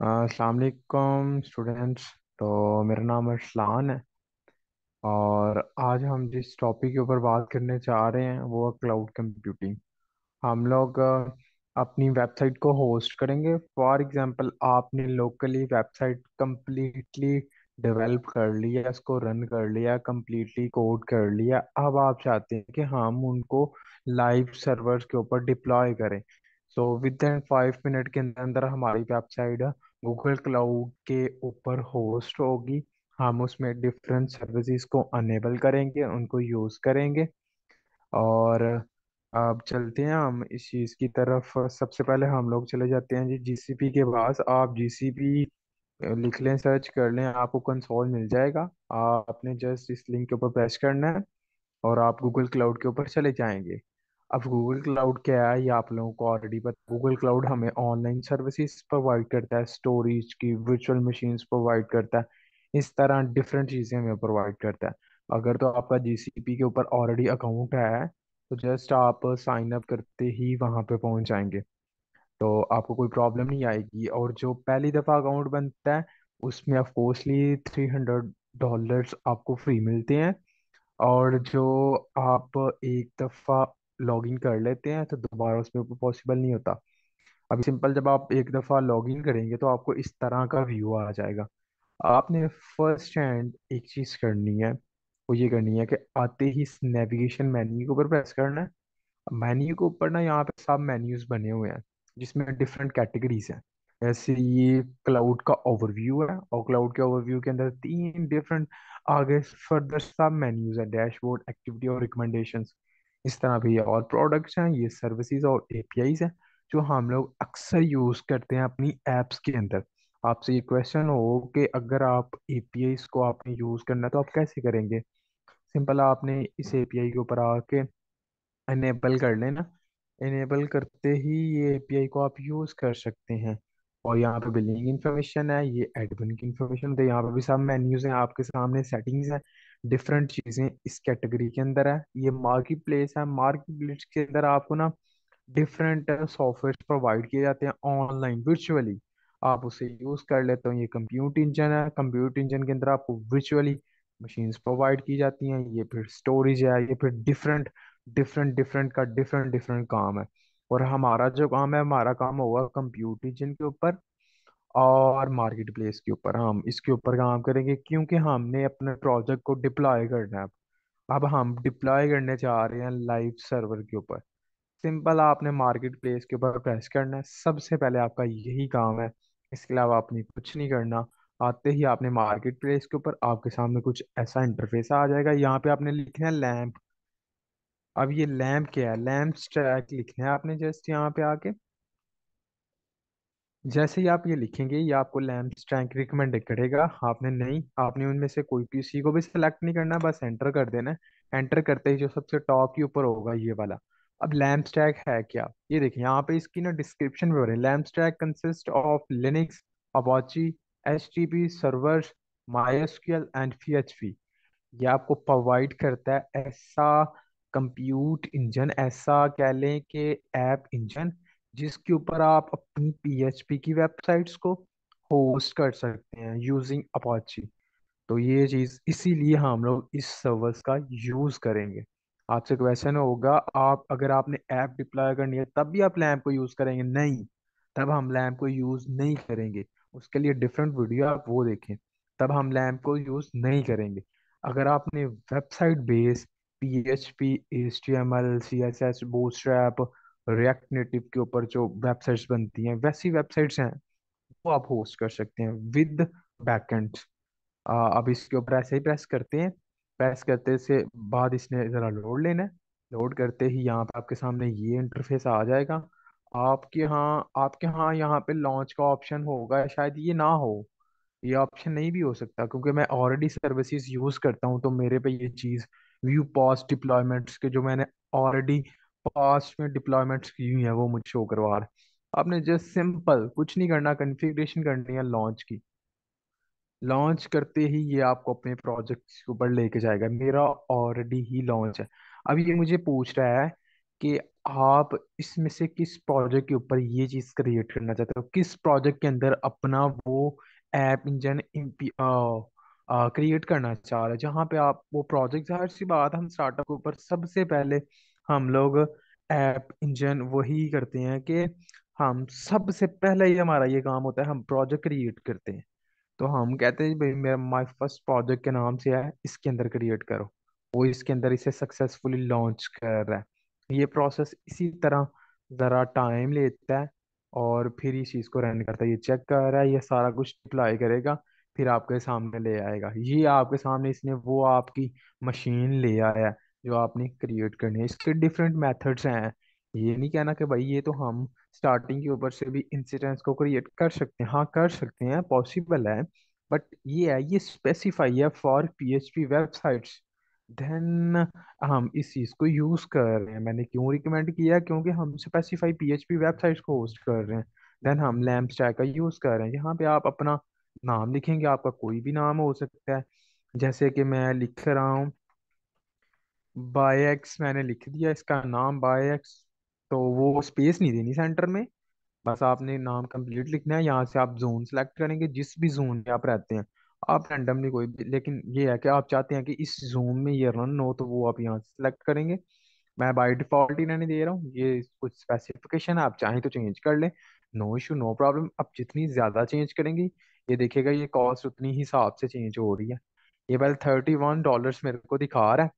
अस्सलाम वालेकुम स्टूडेंट्स। तो मेरा नाम अरसलान है और आज हम जिस टॉपिक के ऊपर बात करने जा रहे हैं वो है क्लाउड कंप्यूटिंग। हम लोग अपनी वेबसाइट को होस्ट करेंगे। फॉर एग्जांपल आपने लोकली वेबसाइट कंप्लीटली डेवलप कर लिया, इसको रन कर लिया, कंप्लीटली कोड कर लिया। अब आप चाहते हैं कि हम उनको लाइव सर्वर्स के ऊपर डिप्लॉय करें। सो विद इन 5 मिनट के अंदर अंदर हमारी वेबसाइट गूगल क्लाउड के ऊपर होस्ट होगी। हम उसमें डिफरेंट सर्विसेज को अनेबल करेंगे, उनको यूज़ करेंगे। और अब चलते हैं हम इस चीज़ की तरफ। सबसे पहले हम लोग चले जाते हैं जी जीसीपी के पास। आप जीसीपी लिख लें, सर्च कर लें, आपको कंसोल मिल जाएगा। आपने जस्ट इस लिंक के ऊपर प्रेस करना है और आप गूगल क्लाउड के ऊपर चले जाएंगे। अब गूगल क्लाउड क्या है ये आप लोगों को ऑलरेडी पता। गूगल क्लाउड हमें ऑनलाइन सर्विसेज प्रोवाइड करता है, स्टोरेज की वर्चुअल मशीन्स प्रोवाइड करता है। इस तरह डिफरेंट चीज़ें हमें प्रोवाइड करता है। अगर तो आपका जीसीपी के ऊपर ऑलरेडी अकाउंट है तो जस्ट आप साइन अप करते ही वहां पे पहुंच जाएंगे, तो आपको कोई प्रॉब्लम नहीं आएगी। और जो पहली दफ़ा अकाउंट बनता है उसमें ऑफ कोर्सली $300 आपको फ्री मिलते हैं। और जो आप एक दफ़ा लॉगिन कर लेते हैं तो दोबारा उसमें पॉसिबल नहीं होता। अभी सिंपल, जब आप एक दफ़ा लॉगिन करेंगे तो आपको इस तरह का व्यू आ जाएगा। आपने फर्स्ट हैंड एक चीज़ करनी है, वो ये करनी है कि आते ही नेविगेशन मेन्यू के ऊपर प्रेस करना है। मेन्यू के ऊपर ना यहाँ पे सब मेन्यूज बने हुए हैं जिसमें डिफरेंट कैटेगरीज हैं। जैसे ये क्लाउड का ओवरव्यू है और क्लाउड के ओवरव्यू के अंदर तीन डिफरेंट आगे फर्दर सब मेन्यूज है, डैशबोर्ड, एक्टिविटी और रिकमेंडेशंस। इस तरह भी है। और प्रोडक्ट्स हैं, ये सर्विसेज और एपीआईज हैं जो हम लोग अक्सर यूज करते हैं अपनी एप्स के अंदर। आपसे ये क्वेश्चन हो कि अगर आप एपीआईज को आपने यूज करना है तो आप कैसे करेंगे। सिंपल, आपने इस एपीआई के ऊपर आके इनेबल कर लेना। इनेबल करते ही ये एपीआई को आप यूज कर सकते हैं। और यहाँ पे बिलिंग इन्फॉर्मेशन है, ये एडमिन की इन्फॉर्मेशन है, यहाँ पे भी सब मेन्यूज हैं आपके सामने, सेटिंग्स हैं, डिफरेंट चीजें इस कैटेगरी के अंदर है। ये मार्केट प्लेस है। मार्केट प्लेस के अंदर आपको ना डिफरेंट सॉफ्टवेयर प्रोवाइड किए जाते हैं ऑनलाइन वर्चुअली। आप उसे यूज कर लेते हो। ये कंप्यूट इंजन है। कंप्यूट इंजन के अंदर आपको वर्चुअली मशीन्स प्रोवाइड की जाती हैं। ये फिर स्टोरेज है, ये फिर डिफरेंट डिफरेंट डिफरेंट का डिफरेंट डिफरेंट काम है। और हमारा जो काम है, हमारा काम होगा कंप्यूटर जिनके ऊपर और मार्केट प्लेस के ऊपर। हम इसके ऊपर काम करेंगे क्योंकि हमने अपने प्रोजेक्ट को डिप्लॉय करना है। अब हम डिप्लॉय करने जा रहे हैं लाइव सर्वर के ऊपर। सिंपल, आपने मार्केट प्लेस के ऊपर प्रेस करना है, सबसे पहले आपका यही काम है। इसके अलावा आपने कुछ नहीं करना। आते ही आपने मार्केट प्लेस के ऊपर आपके सामने कुछ ऐसा इंटरफेस आ जाएगा। यहाँ पे आपने लिखना है लैम्प। अब ये लैम्प क्या है, लैम्प स्टैक लिखना है आपने जस्ट यहाँ पे आके। जैसे ही आप ये लिखेंगे ये आपको लैम्प स्टैक रिकमेंड करेगा। आपने नहीं, आपने उनमें से कोई किसी को भी सिलेक्ट नहीं करना, बस एंटर कर देना है। एंटर करते ही जो सबसे टॉप के ऊपर होगा ये वाला। अब लैम्प स्टैक है क्या, ये देखिए यहाँ पे इसकी ना डिस्क्रिप्शन में हो रही है। Lamp stack consist of Linux, Apache, HTTP servers, MySQL and PHP. ये आपको प्रोवाइड करता है ऐसा कंप्यूट इंजन, ऐसा कह लें कि ऐप इंजन, जिसके ऊपर आप अपनी पीएचपी की वेबसाइट्स को होस्ट कर सकते हैं यूजिंग अपाची। तो ये चीज़ इसीलिए हम लोग इस सर्वर्स का यूज़ करेंगे। आपसे क्वेश्चन होगा, आप अगर आपने ऐप डिप्लॉय करनी है तब भी आप लैम्प को यूज़ करेंगे? नहीं, तब हम लैम्प को यूज़ नहीं करेंगे। उसके लिए डिफरेंट वीडियो आप वो देखें। तब हम लैम्प को यूज़ नहीं करेंगे। अगर आपने website base PHP, HTML, CSS, bootstrap, react native के ऊपर जो वेबसाइट्स बनती हैं वैसी वेबसाइट्स हैं वो आप होस्ट कर सकते हैं विद बैकएंड। अब इसके ऊपर ऐसे ही प्रेस करते हैं। प्रेस करते से बाद इसने ज़रा लोड लेना है। लोड करते ही यहाँ पे आपके सामने ये इंटरफेस आ जाएगा। आपके यहाँ यहाँ पे लॉन्च का ऑप्शन होगा, शायद ये ना हो। ये ऑप्शन नहीं भी हो सकता क्योंकि मैं ऑलरेडी सर्विसेज यूज़ करता हूँ, तो मेरे पे ये चीज़ व्यू पास्ट डिप्लॉयमेंट्स के जो मैंने ऑलरेडी पास्ट में डिप्लॉयमेंट्स की हुई है वो मुझे शो करवा रहा है। आपने जस्ट सिंपल कुछ नहीं करना, कॉन्फ़िगरेशन करनी है लॉन्च की। लॉन्च करते ही ये आपको अपने प्रोजेक्ट के ऊपर लेके जाएगा। मेरा ऑलरेडी ही लॉन्च है। अब ये मुझे पूछ रहा है कि आप इसमें से किस प्रोजेक्ट के ऊपर ये चीज क्रिएट करना चाहते हो, किस प्रोजेक्ट के अंदर अपना वो ऐप इंजन क्रिएट करना चाह रहे हो, जहाँ पे आप वो प्रोजेक्ट। जाहिर सी बात है, हम स्टार्टअप के ऊपर सबसे पहले हम लोग ऐप इंजन वही करते हैं कि हम सबसे पहले ही हमारा ये काम होता है, हम प्रोजेक्ट क्रिएट करते हैं। तो हम कहते हैं भाई मेरा माय फर्स्ट प्रोजेक्ट के नाम से है, इसके अंदर क्रिएट करो। वो इसके अंदर इसे सक्सेसफुली लॉन्च कर रहा है। ये प्रोसेस इसी तरह ज़रा टाइम लेता है, और फिर इस चीज़ को रन करता है, ये चेक कर रहा है, ये सारा कुछ अप्लाई करेगा, फिर आपके सामने ले आएगा। ये आपके सामने इसने वो आपकी मशीन ले आया है जो आपने क्रिएट करनी है। इसके डिफरेंट मेथड्स हैं। ये नहीं कहना कि भाई ये तो हम स्टार्टिंग के ऊपर से भी इंसिडेंट्स को क्रिएट कर सकते हैं, हाँ कर सकते हैं, पॉसिबल है। बट ये है, ये स्पेसिफाई है फॉर पीएचपी वेबसाइट्स। देन हम इस चीज को यूज कर रहे हैं। मैंने क्यों रिकमेंड किया, क्योंकि हम स्पेसिफाई पीएचपी वेबसाइट्स को होस्ट कर रहे हैं। देन हम लैम्प स्टैक का यूज कर रहे हैं। यहाँ पे आप अपना नाम लिखेंगे, आपका कोई भी नाम हो सकता है। जैसे कि मैं लिख रहा हूँ बायएक्स, मैंने लिख दिया इसका नाम बायएक्स। तो वो स्पेस नहीं देनी सेंटर में, बस आपने नाम कंप्लीट लिखना है। यहाँ से आप जोन सेलेक्ट करेंगे, जिस भी जोन में आप रहते हैं। आप रैंडमली कोई भी, लेकिन ये है कि आप चाहते हैं कि इस जोन में ये रन हो, तो वो आप यहाँ से सेलेक्ट करेंगे। मैं बाय डिफॉल्ट ही रहने दे रहा हूँ, ये कुछ स्पेसिफिकेशन आप चाहें तो चेंज कर लें। No issue, no problem. अब जितनी ज्यादा चेंज करेंगे, ये देखेगा ये कॉस्ट उतनी ही हिसाब से चेंज हो रही है। ये पहले $31 मेरे को दिखा रहा है।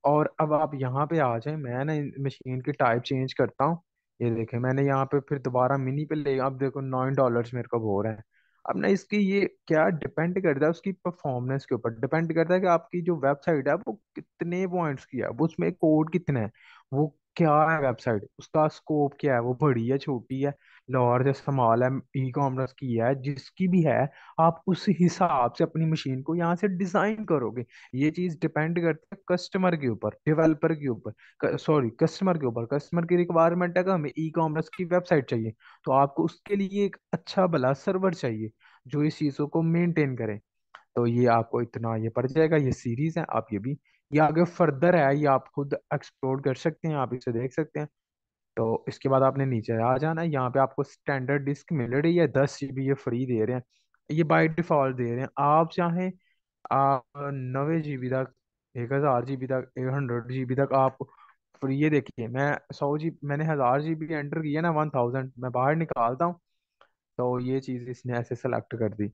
और अब आप यहाँ पे आ जाए, मैं ना मशीन की टाइप चेंज करता हूँ। ये देखें, मैंने यहाँ पे फिर दोबारा मिनी पे ले, अब देखो $9 मेरे को हो रहा है। अब ना इसकी ये क्या डिपेंड करता है, उसकी परफॉर्मेंस के ऊपर डिपेंड करता है कि आपकी जो वेबसाइट है वो कितने पॉइंट्स की है, वो उसमें कोड कितना है, वो क्या है वेबसाइट, उसका स्कोप क्या है, वो बड़ी है छोटी है, लार्ज है स्मॉल है, ई कॉमर्स की है, जिसकी भी है। आप उस हिसाब से अपनी मशीन को यहाँ से डिजाइन करोगे। ये चीज डिपेंड करता है कस्टमर के ऊपर, डेवलपर के ऊपर, सॉरी कस्टमर के ऊपर। कस्टमर की रिक्वायरमेंट है कि हमें ई कॉमर्स की वेबसाइट चाहिए, तो आपको उसके लिए एक अच्छा भला सर्वर चाहिए जो इस चीजों को मेंटेन करे। तो ये आपको इतना ये पड़ जाएगा। ये सीरीज है, आप ये भी, ये आगे फर्दर है, ये आप खुद एक्सप्लोर कर सकते हैं, आप इसे देख सकते हैं। तो इसके बाद आपने नीचे आ जाना है। यहाँ पे आपको स्टैंडर्ड डिस्क मिल रही है, 10 GB ये फ्री दे रहे हैं, ये बाय डिफॉल्ट दे रहे हैं। आप चाहें आप 90 GB तक, 1000 GB तक, 100 GB तक आप फ्री। ये देखिए, मैं 100 GB, मैंने 1000 GB एंटर किया ना, 1000 मैं बाहर निकालता हूँ, तो ये चीज़ इसने ऐसे सेलेक्ट कर दी।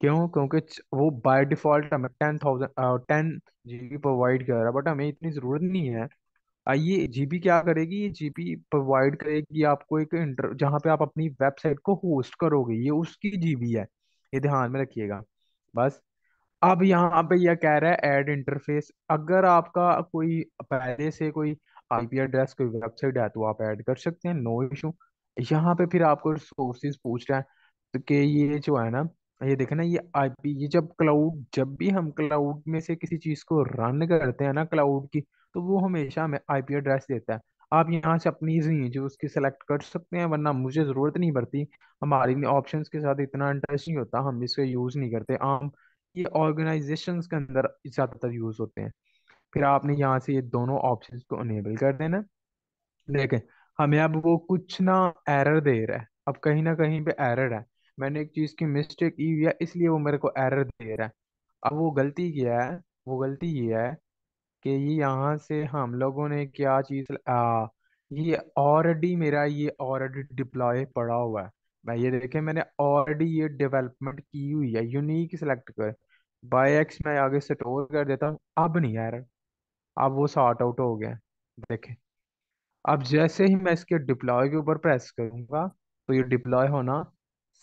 क्यों? क्योंकि वो बाय डिफॉल्ट हमें 10 GB प्रोवाइड कर रहा है, बट हमें इतनी ज़रूरत नहीं है। ये जीबी क्या करेगी, ये जीबी प्रोवाइड करेगी आपको एक इंटर, जहाँ पे आप अपनी वेबसाइट को होस्ट करोगे, ये उसकी जीबी है। ये ध्यान में रखिएगा बस। अब यहाँ पे यह कह रहा है ऐड इंटरफेस। अगर आपका कोई पहले से कोई आईपी एड्रेस, कोई वेबसाइट है, तो आप ऐड कर सकते हैं, नो इशू। यहाँ पे फिर आपको सोर्सेज पूछ रहा है, तो कि ये जो है ना, ये देखे ना, ये आईपी, ये जब भी हम क्लाउड में से किसी चीज को रन करते हैं ना क्लाउड की, तो वो हमेशा हमें आईपी एड्रेस देता है। आप यहाँ से अपनी रेंज उसकी सेलेक्ट कर सकते हैं, वरना मुझे जरूरत नहीं पड़ती। हमारी ऑप्शंस के साथ इतना इंटरेस्ट नहीं होता, हम इसका यूज नहीं करते आम। ये ऑर्गेनाइजेशंस के अंदर ज्यादातर यूज होते हैं। फिर आपने यहाँ से ये दोनों ऑप्शंस को अनेबल कर देना। देखें, हमें अब वो कुछ ना एरर दे रहा है, अब कहीं ना कहीं पे एरर है। मैंने एक चीज की मिस्टेक की हुई है, इसलिए वो मेरे को एरर दे रहा है। अब वो गलती क्या है, वो गलती ये है कि ये यहाँ से हम लोगों ने क्या चीज ये ऑलरेडी, मेरा ये ऑलरेडी डिप्लॉय पड़ा हुआ है। मैं ये देखें, मैंने ऑलरेडी ये डेवलपमेंट की हुई है, यूनिक सेलेक्ट कर, बाय एक्स मैं आगे स्टोर कर देता हूँ। अब नहीं यार, अब वो सॉर्ट आउट हो गया। देखें, अब जैसे ही मैं इसके डिप्लॉय के ऊपर प्रेस करूंगा, तो ये डिप्लॉय होना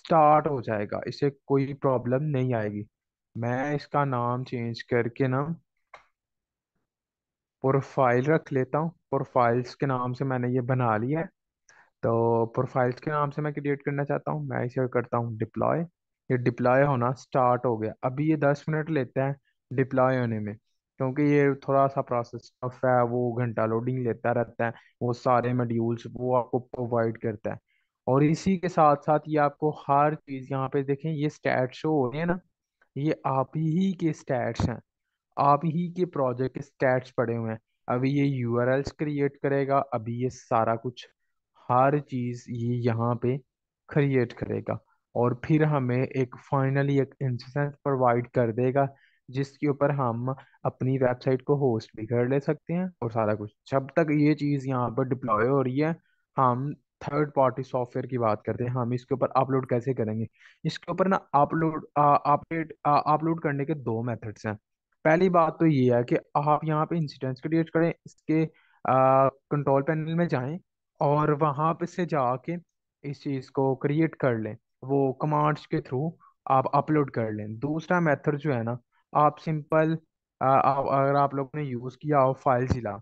स्टार्ट हो जाएगा, इसे कोई प्रॉब्लम नहीं आएगी। मैं इसका नाम चेंज करके ना प्रोफाइल रख लेता हूँ। प्रोफाइल्स के नाम से मैंने ये बना लिया है। तो प्रोफाइल्स के नाम से मैं क्रिएट करना चाहता हूँ, मैं इसे करता हूँ डिप्लॉय। ये डिप्लॉय होना स्टार्ट हो गया। अभी ये 10 मिनट लेता है डिप्लॉय होने में, क्योंकि ये थोड़ा सा प्रोसेस टफ है, वो घंटा लोडिंग लेता रहता है। वो सारे मॉड्यूल्स वो आपको प्रोवाइड करता है। और इसी के साथ साथ ये आपको हर चीज़, यहाँ पे देखें ये स्टैट्स शो हो रहे हैं ना, ये आप ही के स्टैट्स हैं, आप ही के प्रोजेक्ट के स्टैट्स पड़े हुए हैं। अभी ये यूआरएल्स क्रिएट करेगा, अभी ये सारा कुछ, हर चीज ये यहाँ पे क्रिएट करेगा। और फिर हमें एक फाइनली एक इंस्टेंस प्रोवाइड कर देगा, जिसके ऊपर हम अपनी वेबसाइट को होस्ट भी कर ले सकते हैं और सारा कुछ। जब तक ये चीज़ यहाँ पर डिप्लॉय हो रही है, हम थर्ड पार्टी सॉफ्टवेयर की बात करते हैं। हम इसके ऊपर अपलोड कैसे करेंगे? इसके ऊपर ना अपलोड करने के दो मेथड्स हैं। पहली बात तो ये है कि आप यहाँ पे इंसिडेंट्स क्रिएट करें, इसके कंट्रोल पैनल में जाएं और वहां पे से जाके इस चीज को क्रिएट कर लें, वो कमांड्स के थ्रू आप अपलोड कर लें। दूसरा मेथड जो है ना, आप सिंपल, अगर आप लोगों ने यूज किया हो फाइल जिला,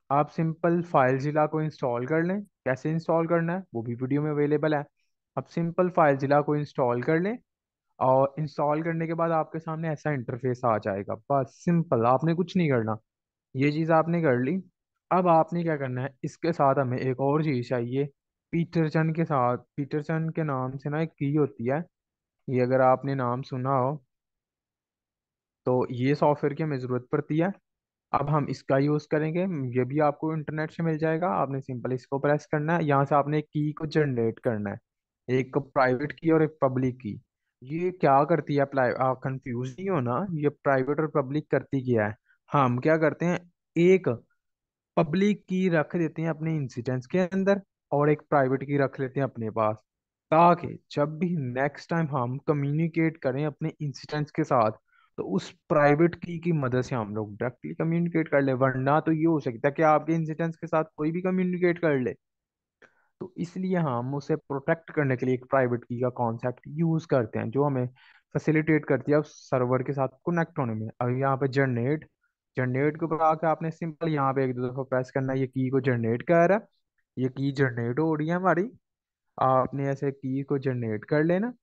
आप सिंपल फाइल जिला को इंस्टॉल कर लें। कैसे इंस्टॉल करना है वो भी वीडियो में अवेलेबल है। आप सिंपल फाइल जिला को इंस्टॉल कर लें और इंस्टॉल करने के बाद आपके सामने ऐसा इंटरफेस आ जाएगा। बस सिंपल, आपने कुछ नहीं करना। ये चीज़ आपने कर ली। अब आपने क्या करना है, इसके साथ हमें एक और चीज़ चाहिए। पीटरसन के साथ, पीटरसन के नाम से ना एक की होती है, ये अगर आपने नाम सुना हो तो ये सॉफ्टवेयर की हमें ज़रूरत पड़ती है। अब हम इसका यूज़ करेंगे। ये भी आपको इंटरनेट से मिल जाएगा। आपने सिंपल इसको प्रेस करना है, यहाँ से आपने एक की को जनरेट करना है, एक प्राइवेट की और एक पब्लिक की। ये क्या करती है, आप कंफ्यूज नहीं हो ना, ये प्राइवेट और पब्लिक करती क्या है? हम क्या करते हैं, एक पब्लिक की रख देते हैं अपने इंसिडेंट्स के अंदर और एक प्राइवेट की रख लेते हैं अपने पास, ताकि जब भी नेक्स्ट टाइम हम कम्युनिकेट करें अपने इंसिडेंट्स के साथ, तो उस प्राइवेट की मदद से हम लोग डायरेक्टली कम्युनिकेट कर ले। वरना तो ये हो सकता है कि आपके इंसिडेंट्स के साथ कोई भी कम्युनिकेट कर ले। तो इसलिए हम उसे प्रोटेक्ट करने के लिए एक प्राइवेट की का कॉन्सेप्ट यूज करते हैं, जो हमें फैसिलिटेट करती है उस सर्वर के साथ कनेक्ट होने में। अब यहाँ पे जनरेट, जनरेट के ऊपर आके आपने सिंपल यहाँ पे एक दो दफा प्रेस करना है, ये की को जनरेट कर रहा है। ये की जनरेट हो रही है हमारी। आपने ऐसे की को जनरेट कर लेना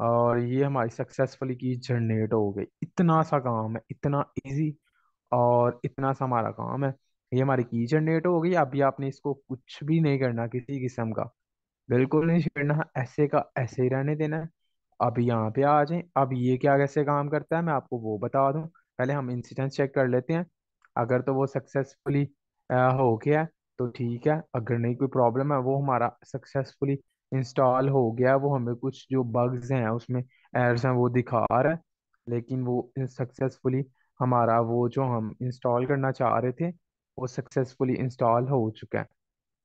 और ये हमारी सक्सेसफुली की जनरेट हो गई। इतना सा काम है, इतना इजी और इतना सा हमारा काम है। ये हमारी की जनरेट हो गई। अभी आपने इसको कुछ भी नहीं करना, किसी किस्म का बिल्कुल नहीं छेड़ना है, ऐसे का ऐसे ही रहने देना है। अब यहाँ पे आ जाए, अब ये क्या कैसे काम करता है मैं आपको वो बता दूं। पहले हम इंसिडेंस चेक कर लेते हैं। अगर तो वो सक्सेसफुली हो गया है, तो ठीक है। अगर नहीं कोई प्रॉब्लम है, वो हमारा सक्सेसफुली इंस्टॉल हो गया, वो हमें कुछ जो बग्स हैं उसमें एरर्स हैं वो दिखा रहा है, लेकिन वो सक्सेसफुली हमारा वो जो हम इंस्टॉल करना चाह रहे थे वो सक्सेसफुली इंस्टॉल हो चुका है।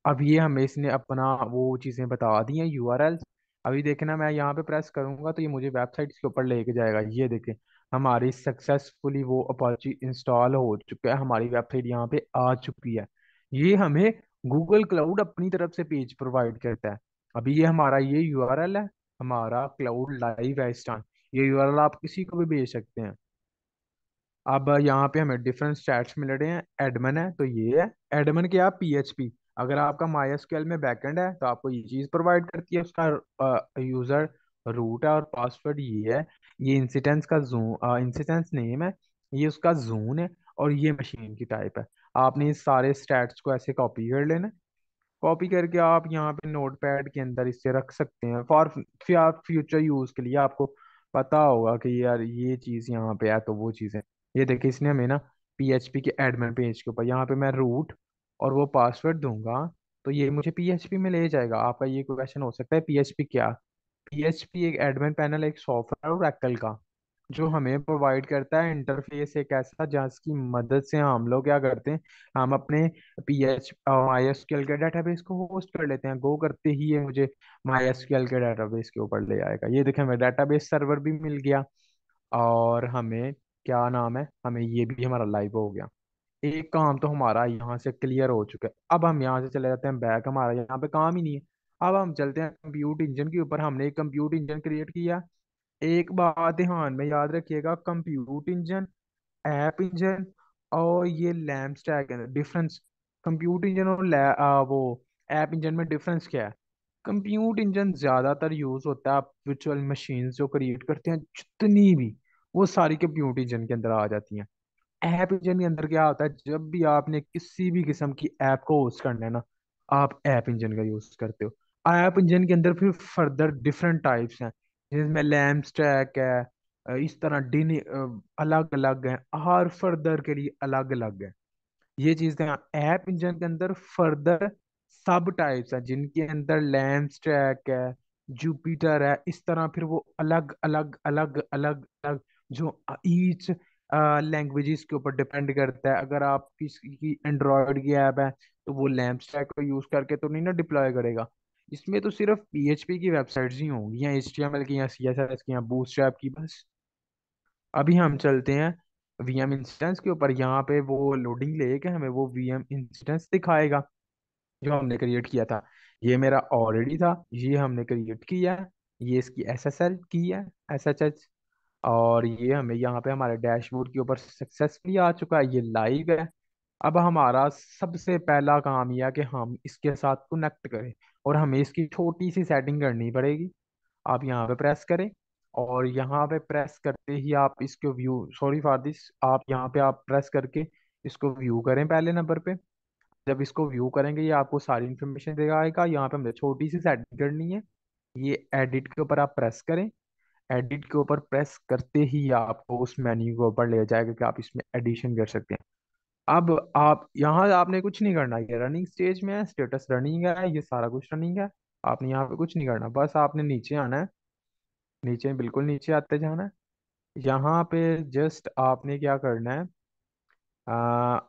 अब ये हमें इसने अपना वो चीज़ें बता दी हैं, यूआरएल्स। अभी देखना, मैं यहाँ पे प्रेस करूंगा तो ये मुझे वेबसाइट के ऊपर लेके जाएगा। ये देखें, हमारी सक्सेसफुली वो अपाची इंस्टॉल हो चुका है, हमारी वेबसाइट यहाँ पे आ चुकी है। ये हमें गूगल क्लाउड अपनी तरफ से पेज प्रोवाइड करता है। अभी ये हमारा ये यूआरएल है, हमारा क्लाउड लाइव है इस टाइम। ये यूआरएल आप किसी को भी भेज सकते हैं। अब यहाँ पे हमें डिफरेंट स्टैट्स मिल रहे हैं। एडमिन है तो ये है, एडमिन क्या, पीएचपी। अगर आपका माई में बैकएंड है तो आपको ये चीज प्रोवाइड करती है। उसका यूजर रूट है और पासवर्ड ये है। ये इंसिडेंस का जून, इंसिडेंस नेम है, ये उसका जोन है और ये मशीन की टाइप है। आपने इस सारे स्टैट्स को ऐसे कॉपी कर लेना। कॉपी करके आप यहाँ पे नोटपैड के अंदर इसे रख सकते हैं फॉर फ्यूचर यूज के लिए। आपको पता होगा कि यार ये चीज यहाँ पे है तो वो चीज़ है। ये देखिए, इसने हमें ना पीएचपी के एडमिन पेज के ऊपर यहाँ पे मैं रूट और वो पासवर्ड दूंगा तो ये मुझे पीएचपी में ले जाएगा। आपका ये क्वेश्चन हो सकता है, पीएचपी क्या? पीएचपी एक एडमिन पैनल, एक सॉफ्टवेयर और रैकल का, जो हमें प्रोवाइड करता है इंटरफेस एक ऐसा जिसकी मदद से हम लोग क्या करते हैं, हम अपने MySQL के डेटाबेस को होस्ट कर लेते हैं। गो करते ही ये मुझे MySQL के डेटाबेस के ऊपर ले आएगा। ये देखें, हमें डेटाबेस सर्वर भी मिल गया और हमें क्या नाम है, हमें ये भी हमारा लाइव हो गया। एक काम तो हमारा यहाँ से क्लियर हो चुका है। अब हम यहाँ से चले जाते हैं बैक, हमारा यहाँ पे काम ही नहीं है। अब हम चलते हैं कंप्यूट इंजन के ऊपर। हमने एक कंप्यूट इंजन क्रिएट किया। एक बात ध्यान में याद रखिएगा, कंप्यूट इंजन, ऐप इंजन और ये लैम्प स्टैक है डिफरेंस। कंप्यूट इंजन और वो ऐप इंजन में डिफरेंस क्या है? कंप्यूट इंजन ज्यादातर यूज होता है, आप वर्चुअल मशीन जो क्रिएट करते हैं जितनी भी, वो सारी कंप्यूट इंजन के अंदर आ जाती हैं। ऐप इंजन के अंदर क्या होता है, जब भी आपने किसी भी किस्म की ऐप को होस्ट करना है ना, आप ऐप इंजन का यूज करते हो। ऐप इंजन के अंदर फिर फर्दर डिफरेंट टाइप्स हैं, जिसमें लैम्प स्टैक है, इस तरह डिन अलग अलग है, हर फर्दर के लिए अलग अलग है। ये चीज ध्यान, ऐप इंजन के अंदर फर्दर सब टाइप्स हैं जिनके अंदर लैंप स्टैक है, जुपिटर है, इस तरह फिर वो अलग अलग अलग अलग अलग जो ईच लैंग्वेजेस के ऊपर डिपेंड करता है। अगर आप किसी एंड्रॉयड की ऐप है तो वो लैंप स्टैक को यूज करके तो नहीं ना डिप्लॉय करेगा। इसमें तो सिर्फ पीएचपी की वेबसाइट्स ही होंगी, या एचटीएमएल की, या सीएसएस की, या बूटस्ट्रैप की, बस। अभी हम चलते हैं वीएम इंस्टेंस के ऊपर। यहाँ पे वो लोडिंग लेके हमें वो वीएम इंस्टेंस दिखाएगा जो हमने क्रिएट किया था। ये मेरा ऑलरेडी था, ये हमने क्रिएट किया है, ये इसकी एसएसएल की है, एसएचएच। और ये हमें यहाँ पे हमारे डैशबोर्ड के ऊपर सक्सेसफुली आ चुका है, ये लाइव है। अब हमारा सबसे पहला काम यह है कि हम इसके साथ कनेक्ट करें, और हमें इसकी छोटी सी सेटिंग करनी पड़ेगी। आप यहाँ पे प्रेस करें, और यहाँ पे प्रेस करते ही आप इसको व्यू, सॉरी फॉर दिस, आप यहाँ पे आप प्रेस करके इसको व्यू करें पहले नंबर पे। जब इसको व्यू करेंगे ये आपको सारी इन्फॉर्मेशन देगा आएगा। यहाँ पे हमें छोटी सी सेटिंग करनी है, ये एडिट के ऊपर आप प्रेस करें। एडिट के ऊपर प्रेस करते ही आपको उस मेन्यू के ऊपर ले जाएगा कि आप इसमें एडिशन कर सकते हैं। अब आप यहाँ, आपने कुछ नहीं करना, ये रनिंग स्टेज में है, स्टेटस रनिंग है, ये सारा कुछ रनिंग है। आपने यहाँ पे कुछ नहीं करना, बस आपने नीचे आना है, नीचे बिल्कुल नीचे आते जाना है। यहाँ पे जस्ट आपने क्या करना है,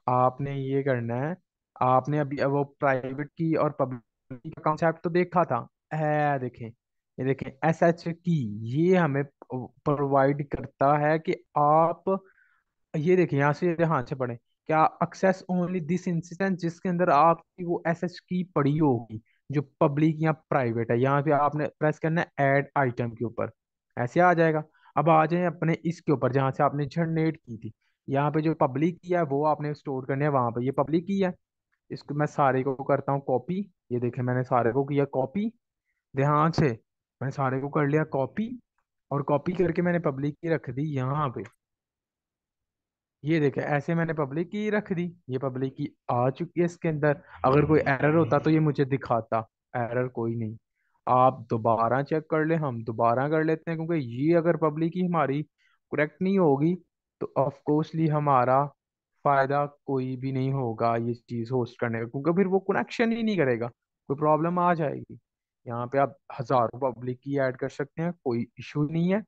आपने ये करना है, आपने अभी वो प्राइवेट की और पब्लिक का कॉन्सेप्ट तो देखा था है, देखें ये देखें एस एच की, ये हमें प्रोवाइड करता है कि आप ये देखिए यहाँ से ध्यान से पढ़ें, क्या एक्सेस ओनली दिस इंस्टेंस, जिसके अंदर आपकी वो एसएच की पड़ी होगी जो पब्लिक या प्राइवेट है। यहाँ पे आपने प्रेस करना है ऐड आइटम के ऊपर, ऐसे आ जाएगा। अब आ जाए अपने इसके ऊपर जहाँ से आपने जनरेट की थी, यहाँ पे जो पब्लिक की है वो आपने स्टोर करने है वहां पे, ये पब्लिक की है। इसको मैं सारे को करता हूँ कॉपी, ये देखे मैंने सारे को किया कॉपी, ध्यान से, मैं सारे को कर लिया कॉपी, और कॉपी करके मैंने पब्लिक की रख दी यहाँ पे। ये देखे ऐसे मैंने पब्लिक की रख दी, ये पब्लिक की आ चुकी है इसके अंदर। अगर कोई एरर होता तो ये मुझे दिखाता, एरर कोई नहीं। आप दोबारा चेक कर ले, हम दोबारा कर लेते हैं, क्योंकि ये अगर पब्लिक ही हमारी करेक्ट नहीं होगी तो ऑफ कोर्सली हमारा फायदा कोई भी नहीं होगा ये चीज होस्ट करने का, क्योंकि फिर वो कनेक्शन ही नहीं करेगा, कोई प्रॉब्लम आ जाएगी। यहाँ पे आप हजारों पब्लिक की ऐड कर सकते हैं, कोई इशू नहीं है,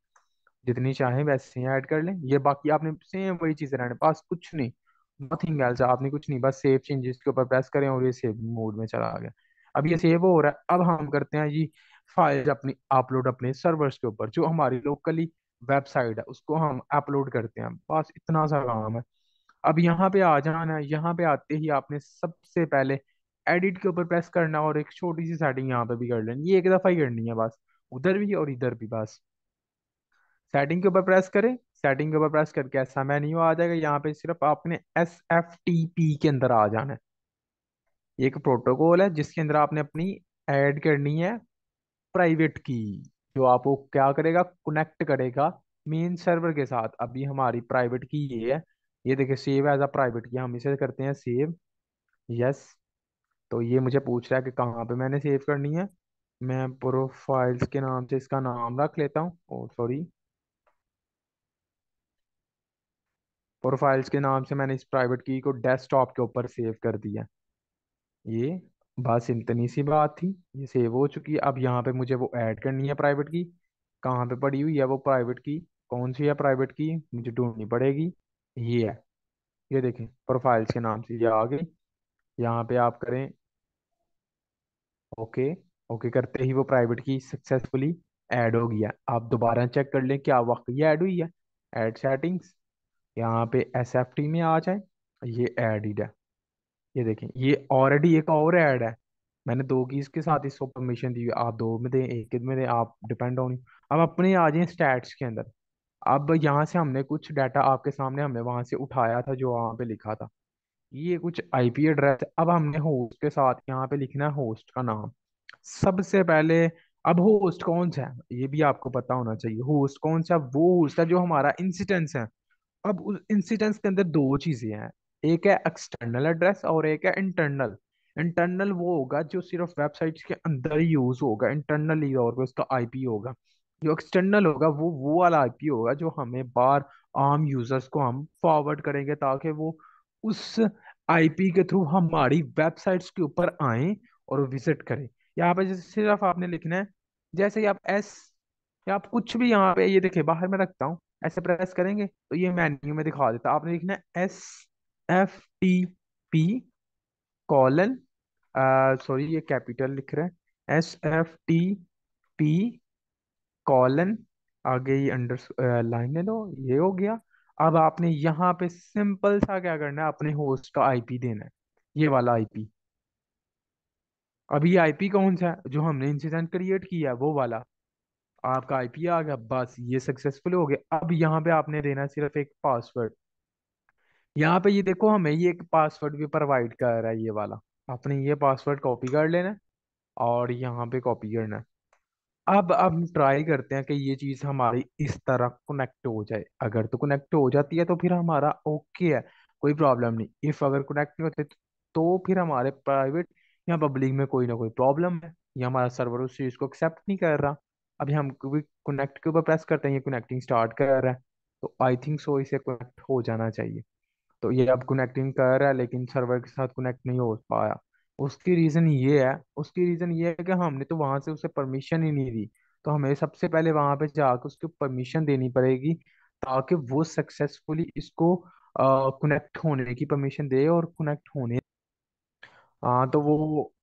जितनी चाहें वैसे ही ऐड कर लें। ये बाकी आपने सेम वही चीजें रहने, पास कुछ नहीं, नथिंग एल्स, आपने कुछ नहीं, बस सेव चेंजेस के ऊपर प्रेस करें और ये सेव मोड में चला गया। अब ये सेव हो रहा है। अब हम करते हैं जी फाइल अपनी अपलोड अपने सर्वर्स के ऊपर, जो हमारी लोकली वेबसाइट है उसको हम अपलोड करते हैं, बस इतना सा काम है। अब यहाँ पे आ जाना है, यहाँ पे आते ही आपने सबसे पहले एडिट के ऊपर प्रेस करना, और एक छोटी सी सेटिंग यहाँ पे भी कर लेनी, ये एक दफा ही करनी है बस, उधर भी और इधर भी बस। सेटिंग के ऊपर प्रेस करें, सेटिंग के ऊपर प्रेस करके ऐसा मेन्यू आ जाएगा। यहाँ पे सिर्फ आपने एस एफ टी पी के अंदर आ जाना है। ये एक प्रोटोकॉल है जिसके अंदर आपने अपनी ऐड करनी है प्राइवेट की, जो आपको क्या करेगा, कनेक्ट करेगा मेन सर्वर के साथ। अभी हमारी प्राइवेट की ये है, ये देखिए सेव एज अ प्राइवेट की, हम इसे करते हैं सेव, यस। तो ये मुझे पूछ रहा है कि कहाँ पे मैंने सेव करनी है। मैं प्रोफाइल्स के नाम से इसका नाम रख लेता हूँ, ओ सॉरी, प्रोफाइल्स के नाम से मैंने इस प्राइवेट की को डेस्कटॉप के ऊपर सेव कर दिया। ये बस इतनी सी बात थी, ये सेव हो चुकी है। अब यहाँ पे मुझे वो ऐड करनी है प्राइवेट की, कहाँ पे पड़ी हुई है वो प्राइवेट की, कौन सी है प्राइवेट की, मुझे ढूंढनी पड़ेगी। ये है, ये देखें प्रोफाइल्स के नाम से ये आ गई। यहाँ पे आप करें ओके, ओके करते ही वो प्राइवेट की सक्सेसफुली ऐड हो गया। आप दोबारा चेक कर लें क्या वाकई ऐड हुई है। ऐड सेटिंग्स, यहाँ पे एस एफ टी में आ जाए, ये एडिड है। ये देखें ये ऑलरेडी एक और ऐड है, मैंने दो की इसके साथ इसको परमिशन दी हुई है। आप दो में दें एक में दें, आप डिपेंड ऑन। अब अपने आ जाए स्टैट्स के अंदर। अब यहाँ से हमने कुछ डाटा आपके सामने हमने वहां से उठाया था जो वहां पे लिखा था, ये कुछ आईपी एड्रेस। अब हमने होस्ट के साथ यहाँ पे लिखना है होस्ट का नाम सबसे पहले। अब होस्ट कौन सा है ये भी आपको पता होना चाहिए, होस्ट कौन सा है, वो होस्ट है जो हमारा इंसिडेंस है। अब उस इंसिडेंस के अंदर दो चीजें हैं, एक है एक्सटर्नल एड्रेस और एक है इंटरनल। इंटरनल वो होगा जो सिर्फ वेबसाइट्स के अंदर ही यूज होगा, इंटरनली, और वो उसका आईपी होगा। जो एक्सटर्नल होगा वो वाला आईपी होगा जो हमें बाहर आम यूजर्स को हम फॉरवर्ड करेंगे, ताकि वो उस आईपी के थ्रू हमारी वेबसाइट्स के ऊपर आए और विजिट करें। यहाँ पे जैसे सिर्फ आपने लिखना है, जैसे ही आप एस, या आप कुछ भी यहाँ पे, ये देखिए बाहर में रखता हूँ, ऐसे प्रेस करेंगे तो ये मेन्यू में दिखा देता है। आपने लिखना है SFTP: सॉरी ये कैपिटल लिख रहे हैं, SFTP: आगे ये अंडर लाइन ले लो, ये हो गया। अब आपने यहाँ पे सिंपल सा क्या करना है, अपने होस्ट का आईपी देना है, ये वाला आईपी। अभी ये आईपी कौन सा है, जो हमने इंसिडेंट क्रिएट किया है वो वाला। आपका आईपी आ गया, बस ये सक्सेसफुल हो गया। अब यहाँ पे आपने देना है सिर्फ एक पासवर्ड। यहाँ पे ये देखो, हमें ये एक पासवर्ड भी प्रोवाइड कर रहा है ये वाला। आपने ये पासवर्ड कॉपी कर लेना है और यहाँ पे कॉपी करना है। अब हम ट्राई करते हैं कि ये चीज हमारी इस तरह कनेक्ट हो जाए। अगर तो कनेक्ट हो जाती है तो फिर हमारा ओके है, कोई प्रॉब्लम नहीं। इफ अगर कनेक्ट नहीं होते तो फिर हमारे प्राइवेट या पब्लिक में कोई ना कोई प्रॉब्लम है, या हमारा सर्वर उस चीज को एक्सेप्ट नहीं कर रहा। अभी हम कनेक्ट के ऊपर प्रेस करते हैं, ये कनेक्टिंग स्टार्ट कर रहा है, तो आई थिंक सो इसे कनेक्ट हो जाना चाहिए। तो ये अब कनेक्टिंग कर रहा है लेकिन सर्वर के साथ कनेक्ट नहीं हो पाया। उसकी रीजन ये है कि हमने तो वहां से उसे परमिशन ही नहीं दी। तो हमें सबसे पहले वहां पे जाकर उसको परमिशन देनी पड़ेगी, ताकि वो सक्सेसफुली इसको कनेक्ट होने की परमिशन दे और कनेक्ट होने। हाँ तो वो,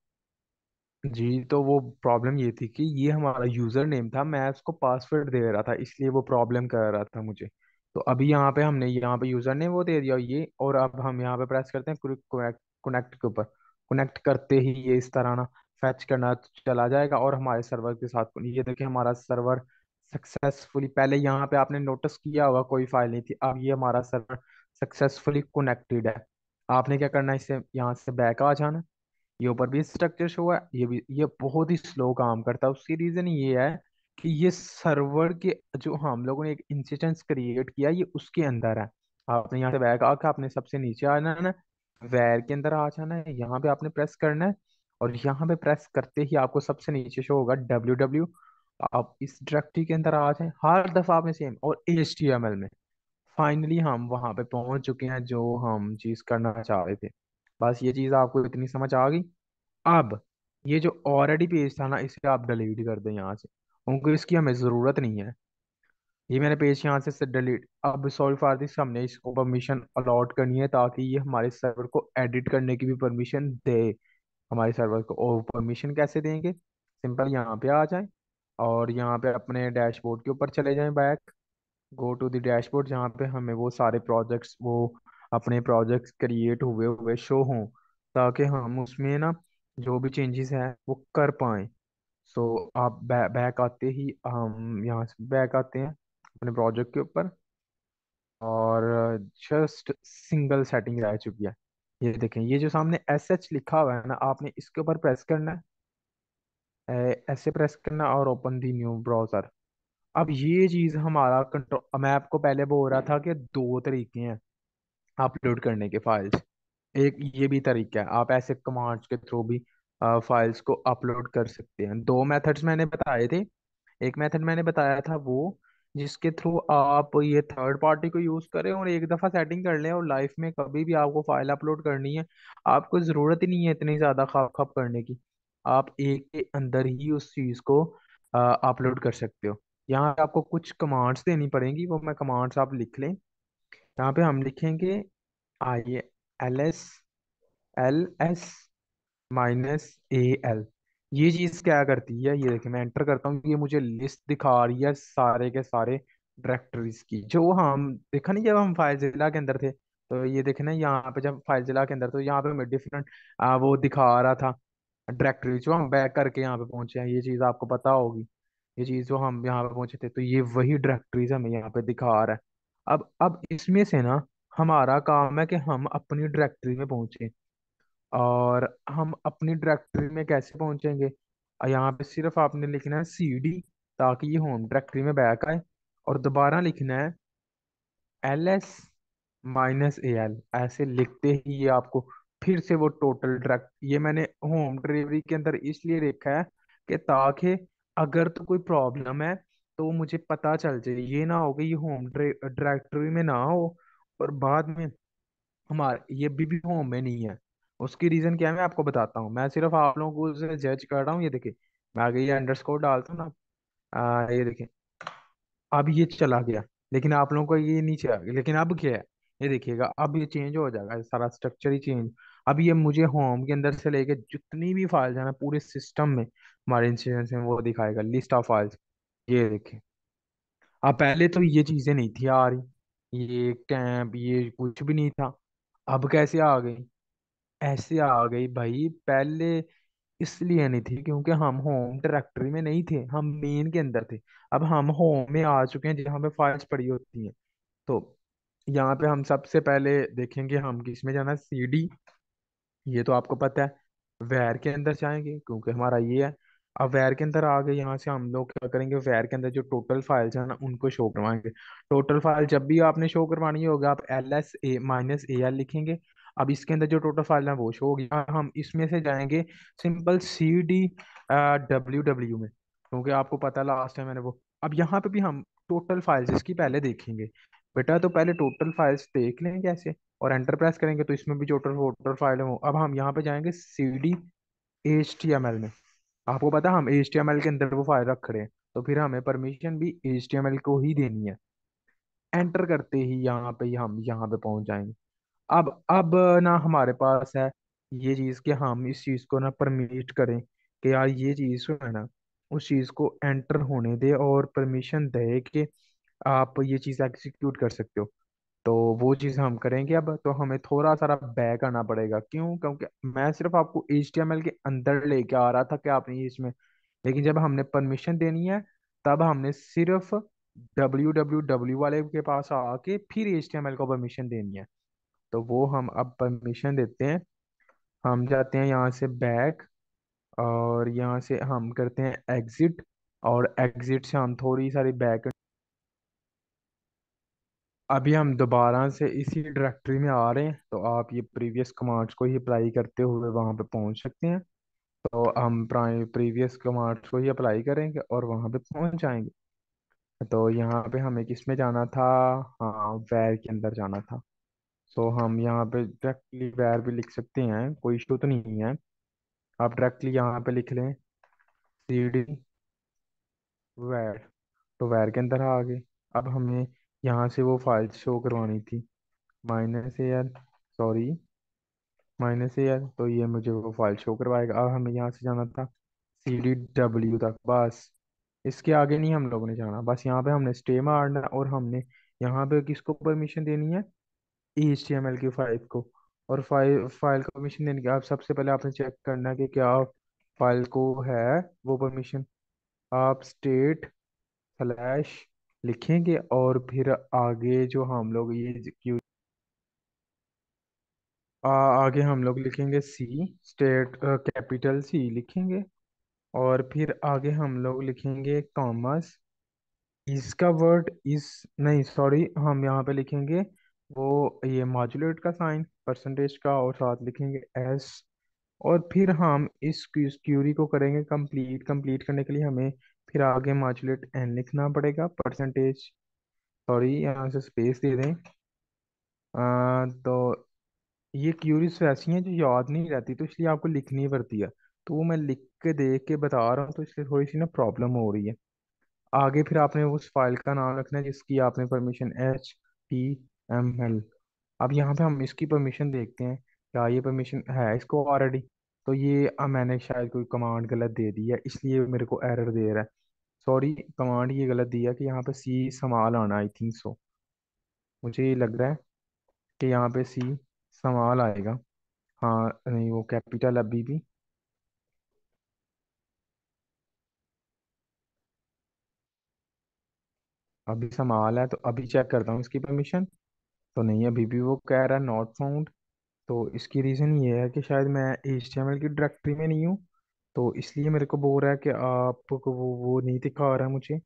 जी तो वो प्रॉब्लम ये थी कि ये हमारा यूजर नेम था, मैं उसको पासवर्ड दे रहा था, इसलिए वो प्रॉब्लम कर रहा था मुझे। तो अभी यहाँ पे हमने यहाँ पे यूजर नेम वो दे दिया ये, और अब हम यहाँ पे प्रेस करते हैं कनेक्ट। कनेक्ट के ऊपर कनेक्ट करते ही ये इस तरह ना फैच करना चला जाएगा और हमारे सर्वर के साथ। ये देखिए हमारा सर्वर सक्सेसफुली, पहले यहाँ पे आपने नोटिस किया होगा कोई फाइल नहीं थी, अब ये हमारा सर्वर सक्सेसफुली कनेक्टेड है। आपने क्या करना है, इसे यहाँ से बैक आ जाना। ये ऊपर भी स्ट्रक्चर शो है, ये भी, ये बहुत ही स्लो काम करता है। उसकी रीजन ये है कि ये सर्वर के, जो हम लोगों ने एक इंस्टेंस क्रिएट किया, ये उसके अंदर है। आपने यहाँ से बैक आके आपने सबसे नीचे आ जाना है, वैर के अंदर आ जाना है, यहाँ पे आपने प्रेस करना है। और यहाँ पे प्रेस करते ही आपको सबसे नीचे शो होगा WW। आप इस डायरेक्टरी के अंदर आ जाए, हर दफा आपने सेम, और HTML में। फाइनली हम वहां पे पहुंच चुके हैं जो हम चीज करना चाह रहे थे। बस ये चीज आपको इतनी समझ आ गई। अब ये जो ऑलरेडी पेज था ना, इसे आप डिलीट कर दें यहाँ से, क्योंकि इसकी हमें ज़रूरत नहीं है। ये मैंने पेज यहाँ से डिलीट। अब सॉरी फॉर दिस, हमने इसको परमिशन अलॉट करनी है ताकि ये हमारे सर्वर को एडिट करने की भी परमिशन दे हमारे सर्वर को। और परमिशन कैसे देंगे, सिंपल यहाँ पे आ जाए और यहाँ पे अपने डैशबोर्ड के ऊपर चले जाएं back. Go to the dashboard, जहाँ पे हमें वो सारे प्रोजेक्ट्स, वो अपने प्रोजेक्ट्स क्रिएट हुए हुए शो हों, ताकि हम उसमें ना जो भी चेंजेस हैं वो कर पाएं। सो आप बैक आते ही हम यहाँ से बैक आते हैं अपने प्रोजेक्ट के ऊपर, और जस्ट सिंगल सेटिंग रह चुकी है। ये देखें, ये जो सामने SH लिखा हुआ है ना, आपने इसके ऊपर प्रेस करना है, ऐसे प्रेस करना और ओपन दी न्यू ब्राउजर। अब ये चीज हमारा कंट्रोल, मैं आपको पहले बोल रहा था कि दो तरीके हैं अपलोड करने के फाइल्स। एक ये भी तरीका है, आप ऐसे कमांड्स के थ्रू भी फाइल्स को अपलोड कर सकते हैं। दो मेथड्स मैंने बताए थे। एक मेथड मैंने बताया था वो जिसके थ्रू आप ये थर्ड पार्टी को यूज करें और एक दफा सेटिंग कर लें, और लाइफ में कभी भी आपको फाइल अपलोड करनी है, आपको जरूरत ही नहीं है इतनी ज्यादा खाप खाप करने की। आप एक के अंदर ही उस चीज को अपलोड कर सकते हो। यहाँ पे आपको कुछ कमांड्स देनी पड़ेंगी, वो मैं कमांड्स आप लिख लें। यहाँ पे हम लिखेंगे ILS-L। ये चीज क्या करती है, ये देखिए मैं एंटर करता हूँ, ये मुझे लिस्ट दिखा रही है सारे के सारे डायरेक्टरीज की, जो हम देखा नहीं जब हम फाइलजिला के अंदर थे। तो ये देखे ना यहाँ पे, जब फाइलजिला के अंदर, तो यहाँ पे मैं डिफरेंट वो दिखा रहा था डायरेक्टरी, जो हम बैक करके यहाँ पे पहुंचे हैं, ये चीज आपको पता होगी। ये चीज जो हम यहाँ पे पहुंचे थे, तो ये वही डायरेक्टरीज हमें यहाँ पे दिखा रहा है। अब इसमें से ना हमारा काम है कि हम अपनी डायरेक्टरी में पहुंचे। और हम अपनी डायरेक्टरी में कैसे पहुंचेंगे, यहाँ पे सिर्फ आपने लिखना है CD, ताकि ये होम डायरेक्टरी में बैक आए। और दोबारा लिखना है LS-AL, ऐसे लिखते ही ये आपको फिर से वो टोटल डायरेक्ट, ये मैंने होम डिलीवरी के अंदर इसलिए लिखा है कि ताकि अगर तो कोई प्रॉब्लम है तो मुझे पता चल जाए, ये ना हो कि ये होम डायरेक्टरी में ना हो और बाद में हमारे ये भी होम में नहीं है। उसकी रीजन क्या है मैं आपको बताता हूँ, मैं सिर्फ आप लोगों को उसे जज कर रहा हूँ। ये देखिए, मैं आगे ये अंडरस्कोर डालता हूँ ना, ये देखिए, अब ये चला गया, लेकिन आप लोगों को ये नीचे आ गया। लेकिन अब क्या है, ये देखिएगा, अब ये चेंज हो जाएगा, ये सारा स्ट्रक्चर ही चेंज। अब ये मुझे होम के अंदर से लेके जितनी भी फाइल्स है ना पूरे सिस्टम में, हमारे इंस्टेंस में, वो दिखाएगा लिस्ट ऑफ फाइल्स। ये देखिए, अब पहले तो ये चीजें नहीं थी आ रही, ये टैब ये कुछ भी नहीं था। अब कैसे आ गई? ऐसे आ गई भाई, पहले इसलिए नहीं थी क्योंकि हम होम डायरेक्टरी में नहीं थे, हम मेन के अंदर थे। अब हम होम में आ चुके हैं जहाँ पे फाइल्स पड़ी होती हैं। तो यहाँ पे हम सबसे पहले देखेंगे हम किस में जाना है, सीडी। ये तो आपको पता है। वैर के अंदर जाएंगे क्योंकि हमारा ये है। अब वैर के अंदर आ गए, यहाँ से हम लोग क्या करेंगे, वैर के अंदर जो टोटल फाइल्स है ना उनको शो करवाएंगे। टोटल फाइल जब भी आपने शो करवानी होगा, आप LS-AL लिखेंगे। अब इसके अंदर जो टोटल फाइल है वो शो होगी। हम इसमें से जाएंगे सिंपल CD WW में, क्योंकि आपको पता है लास्ट टाइम मैंने वो। अब यहाँ पे भी हम टोटल फाइल्स इसकी पहले देखेंगे। बेटा तो पहले टोटल फाइल्स देख लें कैसे, और एंटर प्रेस करेंगे तो इसमें भी टोटल टोटल फाइल है। अब हम यहाँ पे जाएंगे CD HTML में। आपको पता है हम HTML के अंदर वो फाइल रख रहे हैं, तो फिर हमें परमिशन भी HTML को ही देनी है। एंटर करते ही यहाँ पे हम यहाँ पे पहुंच जाएंगे। अब ना हमारे पास है ये चीज कि हम इस चीज को ना परमिट करें कि यार ये चीज जो है ना उस चीज को एंटर होने दे और परमिशन दे कि आप ये चीज एग्जीक्यूट कर सकते हो। तो वो चीज़ हम करेंगे। अब तो हमें थोड़ा सारा बैक आना पड़ेगा, क्यों? क्योंकि मैं सिर्फ आपको HTML के अंदर लेके आ रहा था कि आपने ये इसमें, लेकिन जब हमने परमिशन देनी है तब हमने सिर्फ WWW वाले के पास आके फिर HTML को परमिशन देनी है। तो वो हम अब परमिशन देते हैं। हम जाते हैं यहाँ से बैक, और यहाँ से हम करते हैं एग्जिट, और एग्जिट से हम थोड़ी सारी बैक। अभी हम दोबारा से इसी डायरेक्टरी में आ रहे हैं, तो आप ये प्रीवियस कमांड्स को ही अप्लाई करते हुए वहां पे पहुंच सकते हैं। तो हम प्रीवियस कमांड्स को ही अप्लाई करेंगे और वहां पे पहुंच जाएंगे। तो यहाँ पे हमें किस में जाना था? हाँ, वैर के अंदर जाना था। सो हम यहाँ पे डायरेक्टली वैर भी लिख सकते हैं, कोई इशू तो नहीं है। आप डायरेक्टली यहाँ पे लिख लें CD वैर। तो वैर के अंदर आ गए। अब हमें यहाँ से वो फाइल शो करवानी थी, -AL, सॉरी, -AL। तो ये मुझे वो फाइल शो करवाएगा। अब हमें यहाँ से जाना था CD W तक, बस। इसके आगे नहीं हम लोगों ने जाना, बस यहाँ पे हमने स्टे मारना है, और हमने यहाँ पे किसको परमिशन देनी है? HTML की फाइल को। और फाइल फाइल को परमिशन देने के आप सबसे पहले आपने चेक करना है कि क्या फाइल को है वो परमिशन। आप स्टेट/ लिखेंगे, और फिर आगे जो हम लोग ये आगे हम लोग लिखेंगे सी, स्टेट कैपिटल C लिखेंगे। और फिर आगे हम लोग लिखेंगे कॉमर्स, इसका वर्ड इस, नहीं सॉरी, हम यहाँ पे लिखेंगे वो ये मॉड्यूलेट का साइन परसेंटेज का, और साथ लिखेंगे S। और फिर हम इस क्यूरी को करेंगे कंप्लीट। कंप्लीट करने के लिए हमें फिर आगे मॉड्यूलेट N लिखना पड़ेगा, परसेंटेज, सॉरी यहाँ से स्पेस दे दें। तो ये क्यूरीज वैसी हैं जो याद नहीं रहती, तो इसलिए आपको लिखनी पड़ती है। तो वो मैं लिख के देख के बता रहा हूँ, तो इसलिए थोड़ी सी ना प्रॉब्लम हो रही है। आगे फिर आपने उस फाइल का नाम रखना है जिसकी आपने परमिशन HTML। अब यहाँ पे हम इसकी परमिशन देखते हैं, क्या ये परमिशन है इसको ऑलरेडी? तो ये मैंने शायद कोई कमांड गलत दे दी है, इसलिए मेरे को एरर दे रहा है। सॉरी, कमांड ये गलत दी है कि यहाँ पे C संभाल आना, आई थिंक सो। मुझे ये लग रहा है कि यहाँ पे C संभाल आएगा। हाँ नहीं, वो कैपिटल अभी भी, अभी संभाल है, तो अभी चेक करता हूँ इसकी परमिशन। तो नहीं, अभी भी वो कह रहा है नॉट फाउंड। तो इसकी रीज़न ये है कि शायद मैं HTML की डायरेक्टरी में नहीं हूँ, तो इसलिए मेरे को बोल रहा है कि आपको वो नहीं दिखा रहा है मुझे।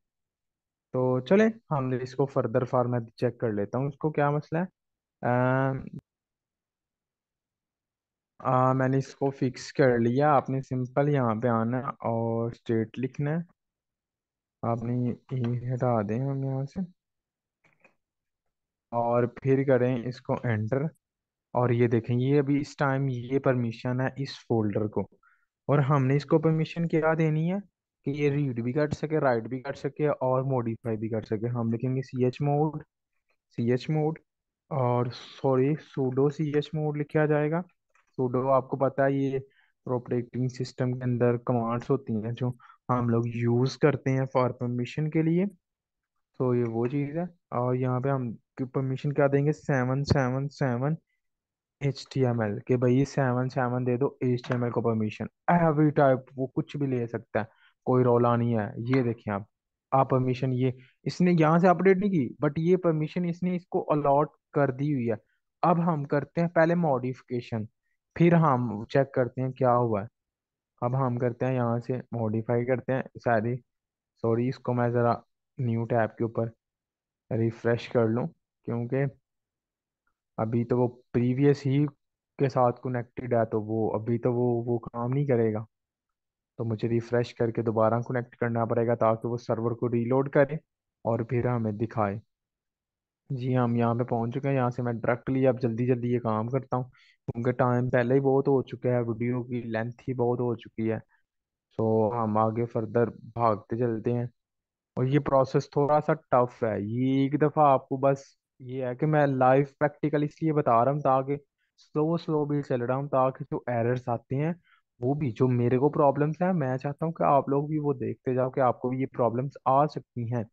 तो चले, हम इसको फर्दर फॉर्मेट चेक कर लेता हूँ, इसको क्या मसला है। अम, मैंने इसको फिक्स कर लिया। आपने सिंपल यहाँ पे आना है और स्टेट लिखना है। आपने ये हटा दें हम यहाँ से, और फिर करें इसको एंटर। और ये देखें, ये अभी इस टाइम ये परमिशन है इस फोल्डर को, और हमने इसको परमिशन क्या देनी है कि ये रीड भी कर सके, राइट भी कर सके और मॉडिफाई भी कर सके। हम लिखेंगे सी एच मोड, और sorry sudo C H mode लिखा जाएगा। सूडो आपको पता है ये ऑपरेटिंग सिस्टम के अंदर कमांड्स होती हैं जो हम लोग यूज करते हैं फॉर परमिशन के लिए। तो ये वो चीज़ है। और यहाँ पे हम परमिशन क्या देंगे, 777 HTML, कि भाई ये 7 7 दे दो HTML को परमिशन, एवरी टाइप, वो कुछ भी ले सकता है, कोई रौला नहीं है। ये देखें आप परमिशन, ये इसने यहाँ से अपडेट नहीं की, बट ये परमिशन इसने इसको अलॉट कर दी हुई है। अब हम करते हैं पहले मॉडिफिकेशन, फिर हम चेक करते हैं क्या हुआ है। अब हम करते हैं यहाँ से मॉडिफाई करते हैं सारी। सॉरी, इसको मैं ज़रा न्यू टैब के ऊपर रिफ्रेश कर लूँ, क्योंकि अभी तो वो प्रीवियस ही के साथ कनेक्टेड है, तो वो अभी तो वो काम नहीं करेगा। तो मुझे रिफ्रेश करके दोबारा कनेक्ट करना पड़ेगा ताकि वो सर्वर को रीलोड करे और फिर हमें दिखाए। जी, हम यहाँ पे पहुंच चुके हैं। यहाँ से मैं डायरेक्टली अब जल्दी जल्दी ये काम करता हूँ, क्योंकि टाइम पहले ही बहुत हो चुका है, वीडियो की लेंथ ही बहुत हो चुकी है। सो हम आगे फर्दर भागते चलते हैं। और ये प्रोसेस थोड़ा सा टफ है, ये एक दफ़ा आपको बस, ये है कि मैं लाइव प्रैक्टिकल इसलिए बता रहा हूँ ताकि स्लो स्लो भी चल रहा हूँ, ताकि जो एरर्स आते हैं वो भी, जो मेरे को प्रॉब्लम्स हैं, मैं चाहता हूँ कि आप लोग भी वो देखते जाओ कि आपको भी ये प्रॉब्लम्स आ सकती हैं।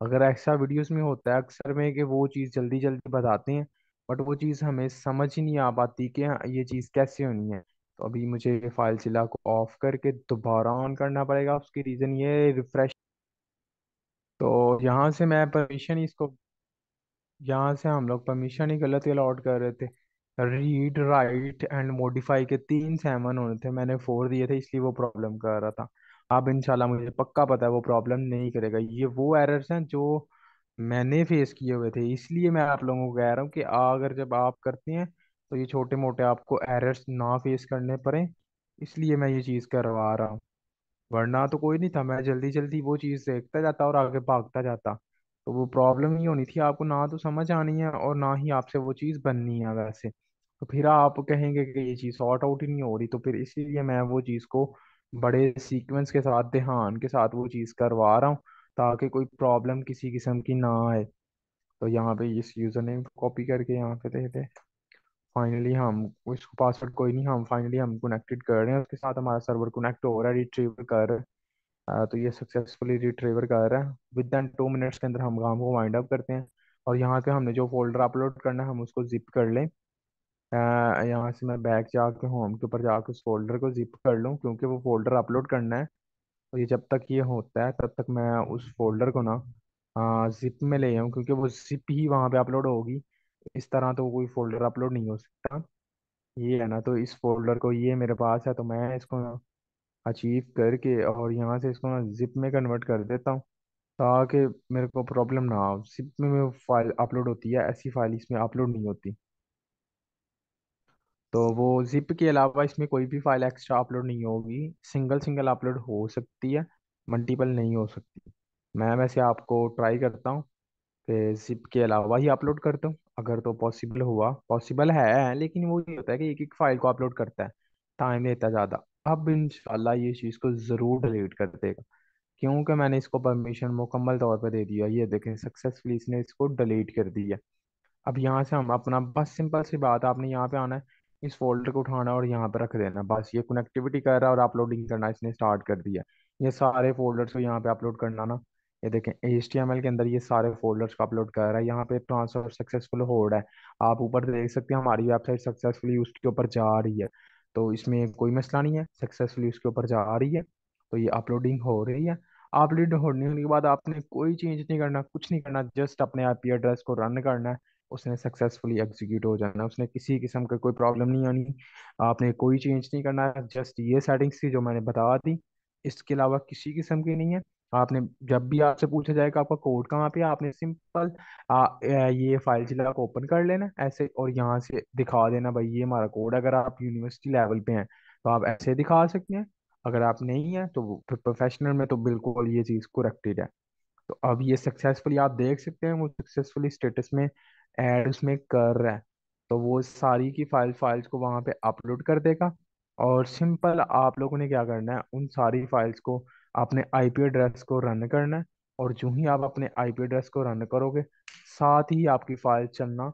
अगर ऐसा वीडियोस में होता है अक्सर में कि वो चीज़ जल्दी जल्दी बताते हैं, बट वो चीज़ हमें समझ ही नहीं आ पाती कि हाँ, ये चीज़ कैसे होनी है। तो अभी मुझे ये फाइल चिला को ऑफ करके दोबारा ऑन करना पड़ेगा, उसकी रीज़न ये रिफ्रेश। तो यहाँ से मैं परमिशन इसको, यहाँ से हम लोग परमिशन ही गलत अलॉट कर रहे थे। रीड राइट एंड मॉडिफाई के 3 7 होने थे, मैंने 4 दिए थे, इसलिए वो प्रॉब्लम कर रहा था। अब इंशाल्लाह मुझे पक्का पता है वो प्रॉब्लम नहीं करेगा। ये वो एरर्स हैं जो मैंने फेस किए हुए थे, इसलिए मैं आप लोगों को कह रहा हूँ कि अगर जब आप करते हैं तो ये छोटे मोटे आपको एरर्स ना फेस करने पड़े, इसलिए मैं ये चीज़ करवा रहा हूँ। वरना तो कोई नहीं था, मैं जल्दी जल्दी वो चीज़ देखता जाता और आगे भागता जाता। तो वो प्रॉब्लम ही होनी थी, आपको ना तो समझ आनी है और ना ही आपसे वो चीज़ बननी है वैसे। तो फिर आप कहेंगे कि ये चीज़ सॉर्ट आउट ही नहीं हो रही, तो फिर इसीलिए मैं वो चीज़ को बड़े सीक्वेंस के साथ, ध्यान के साथ वो चीज़ करवा रहा हूँ, ताकि कोई प्रॉब्लम किसी किस्म की ना आए। तो यहाँ पे इस यूज़र नेम को कॉपी करके यहाँ पे देते, फाइनली हम उसको पासवर्ड कोई नहीं, हम फाइनली हम कनेक्टेड कर रहे हैं उसके साथ, हमारा सर्वर कनेक्ट हो रहा है, रिट्रीव कर रहा है। तो ये सक्सेसफुली रिट्रीवर कर रहा है। विद इन 2 मिनट्स के अंदर हम काम को वाइंड अप करते हैं। और यहाँ पे हमने जो फोल्डर अपलोड करना है हम उसको जिप कर लें। यहाँ से मैं बैक जाके होम के ऊपर जाके उस फोल्डर को जिप कर लूँ, क्योंकि वो फोल्डर अपलोड करना है। और ये जब तक ये होता है तब तक मैं उस फोल्डर को ना जिप में ले आऊँ, क्योंकि वो जिप ही वहाँ पे अपलोड होगी। इस तरह तो कोई फोल्डर अपलोड नहीं हो सकता। ये है ना, तो इस फोल्डर को ये मेरे पास है, तो मैं इसको ना अचीव करके और यहाँ से इसको ना जिप में कन्वर्ट कर देता हूँ, ताकि मेरे को प्रॉब्लम ना हो। जिप में फाइल अपलोड होती है, ऐसी फाइल इसमें अपलोड नहीं होती। तो वो जिप के अलावा इसमें कोई भी फाइल एक्स्ट्रा अपलोड नहीं होगी, सिंगल सिंगल अपलोड हो सकती है, मल्टीपल नहीं हो सकती। मैं वैसे आपको ट्राई करता हूँ कि जिप के अलावा ही अपलोड करता हूँ, अगर तो पॉसिबल हुआ, पॉसिबल है, लेकिन वो ये होता है कि एक एक फाइल को अपलोड करता है, टाइम लेता है ज़्यादा। अब इंशाल्लाह ये चीज़ को ज़रूर डिलीट कर देगा, क्योंकि मैंने इसको परमिशन मुकम्मल तौर पर दे दिया। ये देखें, सक्सेसफुली इसने इसको डिलीट कर दिया। अब यहाँ से हम अपना, बस सिंपल सी बात है, आपने यहाँ पे आना है, इस फोल्डर को उठाना है और यहाँ पे रख देना, बस। ये कनेक्टिविटी कर रहा है और अपलोडिंग करना इसने स्टार्ट कर दिया। ये सारे फोल्डर्स को यहाँ पे अपलोड करना ना, ये देखें HTML के अंदर ये सारे फोल्डर्स को अपलोड कर रहा है। यहाँ पे ट्रांसफर सक्सेसफुल हो रहा है, आप ऊपर देख सकते हैं, हमारी वेबसाइट सक्सेसफुली उसके ऊपर जा रही है। तो इसमें कोई मसला नहीं है, सक्सेसफुली उसके ऊपर जा रही है। तो ये अपलोडिंग हो रही है। अपलोड होने के बाद आपने कोई चेंज नहीं करना, कुछ नहीं करना, जस्ट अपने IP एड्रेस को रन करना है, उसने सक्सेसफुली एग्जीक्यूट हो जाना है, उसने किसी किस्म का कोई प्रॉब्लम नहीं आनी। आपने कोई चेंज नहीं करना है, जस्ट ये सेटिंग्स थी जो मैंने बता दी, इसके अलावा किसी किस्म की नहीं है। आपने, जब भी आपसे पूछा जाएगा आपका कोड कहाँ पे है, आपने सिंपल ये फाइल जिला को ओपन कर लेना ऐसे, और यहाँ से दिखा देना भाई ये हमारा कोड। अगर आप यूनिवर्सिटी लेवल पे हैं तो आप ऐसे दिखा सकते हैं, अगर आप नहीं है तो फिर प्रोफेशनल में तो बिल्कुल ये चीज़ करेक्टेड है। तो अब ये सक्सेसफुली आप देख सकते हैं, वो सक्सेसफुली स्टेटस में ऐड उसमें कर रहा है। तो वो सारी की फाइल्स को वहाँ पे अपलोड कर देगा। और सिंपल आप लोगों ने क्या करना है, उन सारी फाइल्स को अपने आईपी एड्रेस को रन करना है। और जो ही आप अपने आईपी एड्रेस को रन करोगे, साथ ही आपकी फाइल चलना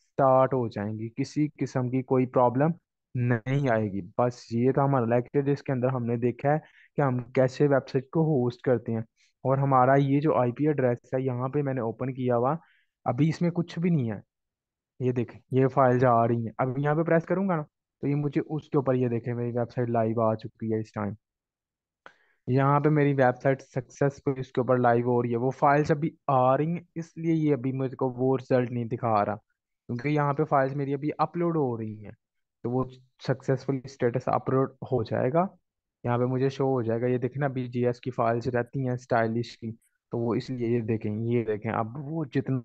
स्टार्ट हो जाएंगी, किसी किस्म की कोई प्रॉब्लम नहीं आएगी। बस ये था हमारा लेक्चर, जिसके अंदर हमने देखा है कि हम कैसे वेबसाइट को होस्ट करते हैं। और हमारा ये जो आईपी एड्रेस है, यहाँ पे मैंने ओपन किया हुआ, अभी इसमें कुछ भी नहीं है। ये देखें, ये फाइल जा रही है, अब यहाँ पे प्रेस करूंगा ना, तो ये मुझे उसके ऊपर, ये देखें मेरी वेबसाइट लाइव आ चुकी है इस टाइम। यहाँ पे मेरी वेबसाइट सक्सेसफुल इसके ऊपर लाइव हो रही है। वो फाइल्स अभी आ रही हैं, इसलिए ये अभी मुझे को वो रिजल्ट नहीं दिखा रहा, क्योंकि यहाँ पे फाइल्स मेरी अभी अपलोड हो रही हैं। तो वो सक्सेसफुल स्टेटस अपलोड हो जाएगा, यहाँ पे मुझे शो हो जाएगा। ये देखें ना, BGS की फाइल्स रहती हैं स्टाइलिश की, तो वो इसलिए, ये देखें अब वो जितना